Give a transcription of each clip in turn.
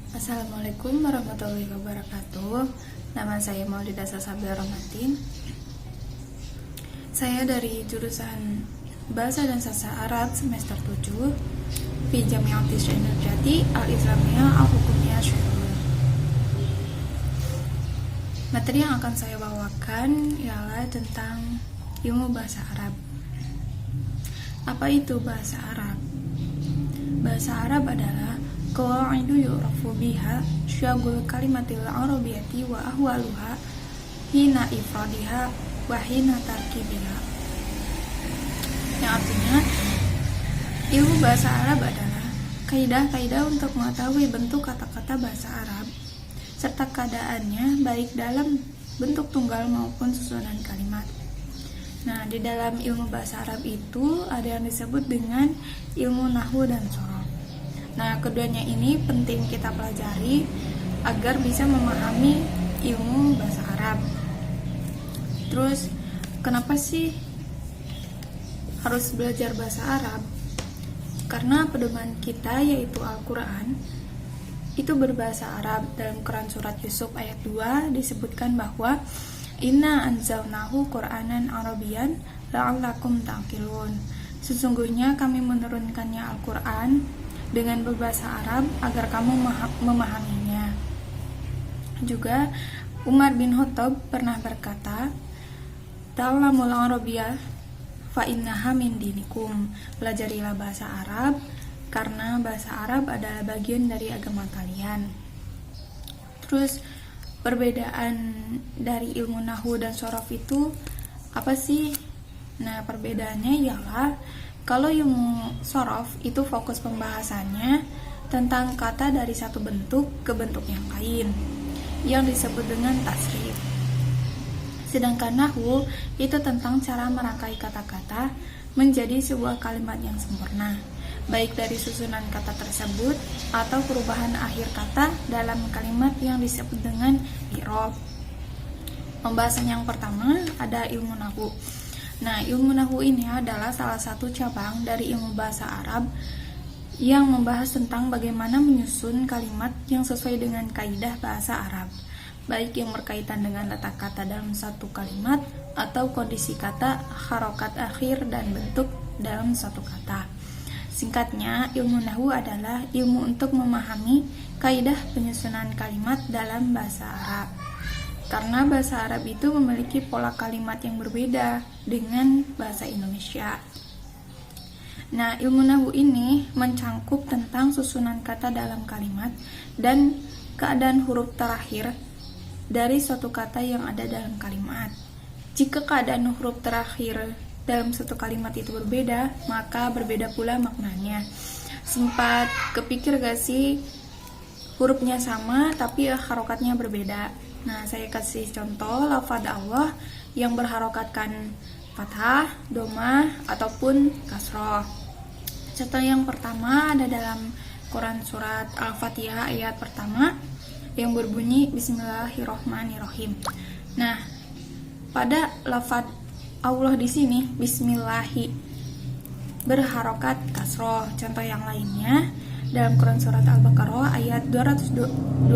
Assalamualaikum warahmatullahi wabarakatuh. Nama saya Maulida Sasabil Romatin. Saya dari jurusan Bahasa dan Sastra Arab semester 7 di Jamiatis Jati Al-Islamiyah Al-Hukumiyah Syarul. Materi yang akan saya bawakan ialah tentang ilmu bahasa Arab. Apa itu bahasa Arab? Bahasa Arab adalah qawaidu yu'rafu biha syagul kalimatil arabiyyati wa ahwaluha hina ifradiha wa hina tarkibiha. Yang artinya, ilmu bahasa Arab adalah kaidah-kaidah untuk mengetahui bentuk kata-kata bahasa Arab serta keadaannya baik dalam bentuk tunggal maupun susunan kalimat. Nah, di dalam ilmu bahasa Arab itu ada yang disebut dengan ilmu nahwu dan sorof. Nah, keduanya ini penting kita pelajari agar bisa memahami ilmu bahasa Arab. Terus, kenapa sih harus belajar bahasa Arab? Karena pedoman kita yaitu Al-Quran itu berbahasa Arab. Dalam Quran surat Yusuf ayat 2 disebutkan bahwa Inna anzalnahu Qur'anan Arabian la'allakum ta'qilun. Sesungguhnya kami menurunkannya Al-Quran dengan berbahasa Arab agar kamu memahaminya. Juga Umar bin Khattab pernah berkata, "Ta'allamul Arabiyyah fa innaha min dinikum." Pelajarilah bahasa Arab karena bahasa Arab adalah bagian dari agama kalian. Terus perbedaan dari ilmu nahwu dan sorof itu apa sih? Nah, perbedaannya ialah kalau ilmu sorof itu fokus pembahasannya tentang kata dari satu bentuk ke bentuk yang lain, yang disebut dengan tasrif. Sedangkan nahwu itu tentang cara merangkai kata-kata menjadi sebuah kalimat yang sempurna, baik dari susunan kata tersebut atau perubahan akhir kata dalam kalimat yang disebut dengan i'rab. Pembahasan yang pertama ada ilmu nahwu. Nah, ilmu nahwu ini adalah salah satu cabang dari ilmu bahasa Arab yang membahas tentang bagaimana menyusun kalimat yang sesuai dengan kaidah bahasa Arab, baik yang berkaitan dengan letak kata dalam satu kalimat atau kondisi kata, harokat akhir, dan bentuk dalam satu kata. Singkatnya, ilmu nahwu adalah ilmu untuk memahami kaidah penyusunan kalimat dalam bahasa Arab. Karena bahasa Arab itu memiliki pola kalimat yang berbeda dengan bahasa Indonesia. Nah, ilmu nahwu ini mencangkup tentang susunan kata dalam kalimat dan keadaan huruf terakhir dari suatu kata yang ada dalam kalimat. Jika keadaan huruf terakhir dalam satu kalimat itu berbeda, maka berbeda pula maknanya. Sempat kepikir gak sih hurufnya sama tapi harokatnya berbeda? Nah, saya kasih contoh lafaz Allah yang berharokatkan fathah, domah, ataupun kasroh. Contoh yang pertama ada dalam Quran surat Al-Fatihah ayat pertama yang berbunyi Bismillahirrohmanirrohim. Nah, pada lafaz Allah di sini Bismillahi berharokat kasroh. Contoh yang lainnya dalam Quran surat Al-Baqarah ayat 255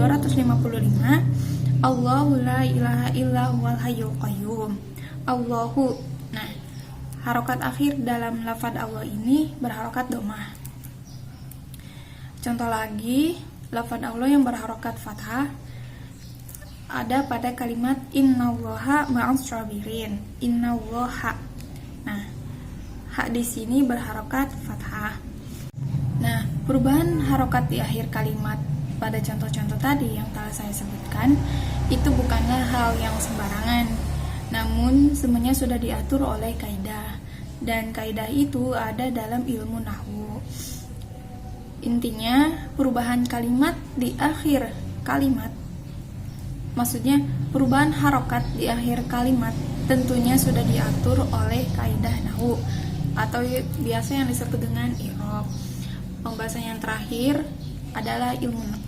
Allahu la ilaha illa huwal hayyul qayyum. Allahu. Nah, harokat akhir dalam lafaz Allah ini berharokat domah. Contoh lagi, lafaz Allah yang berharokat fathah ada pada kalimat innallaha ma'as sabirin. Innallaha. Nah, hak di sini berharokat fathah. Nah, perubahan harokat di akhir kalimat pada contoh-contoh tadi yang telah saya sebutkan itu bukanlah hal yang sembarangan, namun semuanya sudah diatur oleh kaidah, dan kaidah itu ada dalam ilmu nahwu. Intinya, perubahan kalimat di akhir kalimat, maksudnya perubahan harokat di akhir kalimat tentunya sudah diatur oleh kaidah nahwu atau biasa yang disebut dengan i'rab. Pembahasan yang terakhir adalah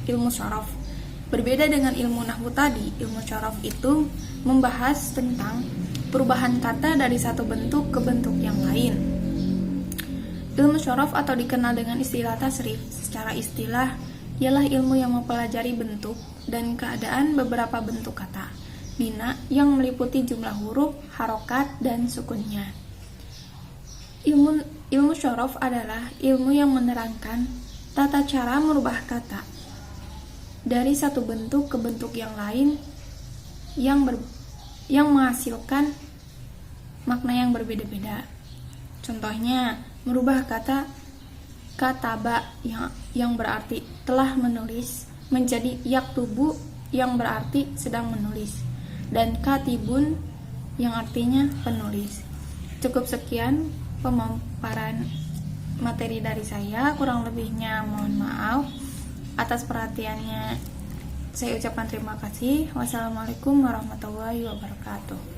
ilmu syaraf. Berbeda dengan ilmu nahwu tadi, ilmu syaraf itu membahas tentang perubahan kata dari satu bentuk ke bentuk yang lain. Ilmu syaraf atau dikenal dengan istilah tasrif secara istilah ialah ilmu yang mempelajari bentuk dan keadaan beberapa bentuk kata, bina yang meliputi jumlah huruf, harokat, dan sukunnya. Ilmu syaraf adalah ilmu yang menerangkan tata cara merubah kata dari satu bentuk ke bentuk yang lain yang menghasilkan makna yang berbeda-beda. Contohnya, merubah kata kataba yang berarti telah menulis menjadi yaktubu yang berarti sedang menulis, dan katibun yang artinya penulis. Cukup sekian pemaparan materi dari saya, kurang lebihnya mohon maaf. Atas perhatiannya saya ucapkan terima kasih. Wassalamualaikum warahmatullahi wabarakatuh.